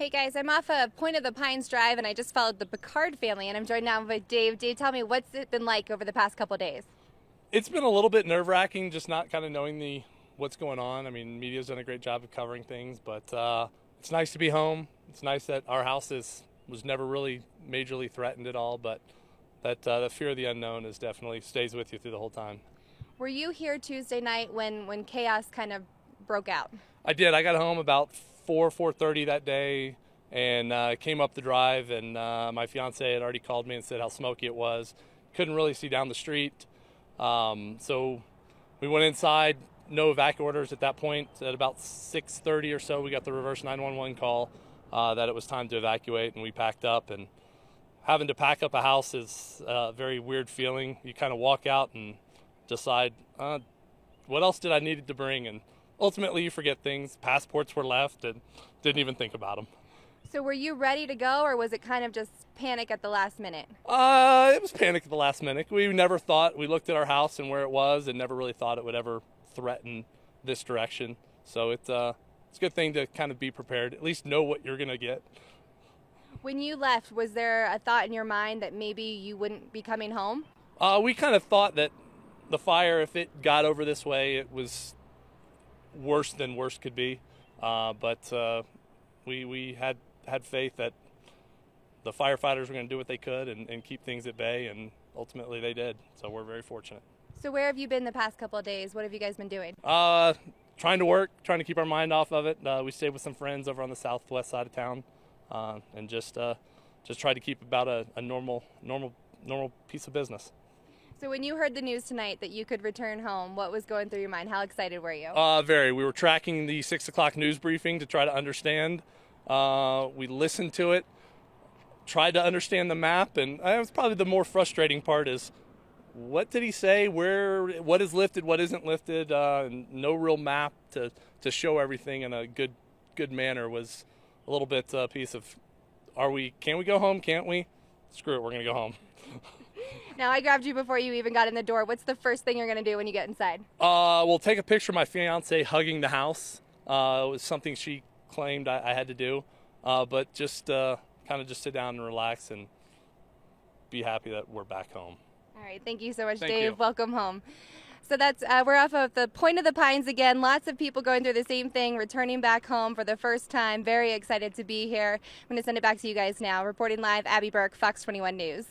Hey guys, I'm off of Point of the Pines Drive and I just followed the Picard family and I'm joined now with Dave. Dave, tell me, what's it been like over the past couple of days? It's been a little bit nerve-wracking, just not kind of knowing what's going on. I mean, media's done a great job of covering things, but it's nice to be home. It's nice that our house was never really majorly threatened at all, but that the fear of the unknown is definitely stays with you through the whole time. Were you here Tuesday night when chaos kind of broke out? I did. I got home about 4:30 that day, and came up the drive, and my fiance had already called me and said how smoky it was. Couldn't really see down the street. So we went inside, no evac orders at that point. At about 6:30 or so, we got the reverse 911 call that it was time to evacuate, and we packed up. And having to pack up a house is a very weird feeling. You kind of walk out and decide, what else did I need to bring? And ultimately, you forget things. Passports were left and didn't even think about them. So were you ready to go or was it kind of just panic at the last minute? It was panic at the last minute. We never thought, we looked at our house and where it was and never really thought it would ever threaten this direction. So it's a good thing to kind of be prepared, at least know what you're going to get. When you left, was there a thought in your mind that maybe you wouldn't be coming home? We kind of thought that the fire, if it got over this way, it was worse than worse could be. But we had faith that the firefighters were going to do what they could and keep things at bay, and ultimately they did. So we're very fortunate. So where have you been the past couple of days? What have you guys been doing? Trying to work, trying to keep our mind off of it. We stayed with some friends over on the southwest side of town, and just tried to keep about a normal piece of business. So when you heard the news tonight that you could return home, what was going through your mind? How excited were you? Very. We were tracking the 6 o'clock news briefing to try to understand. We listened to it, tried to understand the map, and that was probably the more frustrating part is, what did he say? What is lifted? What isn't lifted? No real map to show everything in a good manner was a little bit a piece of, can we go home? Can't we? Screw it, we're going to go home. Now, I grabbed you before you even got in the door. What's the first thing you're going to do when you get inside? We'll take a picture of my fiance hugging the house. It was something she claimed I had to do, but just kind of just sit down and relax and be happy that we're back home. All right, thank you so much, Thank Dave. you. Welcome home. So that's we're off of the Point of the Pines again. Lots of people going through the same thing, returning back home for the first time. Very excited to be here. I'm going to send it back to you guys now. Reporting live, Abby Burke, Fox 21 News.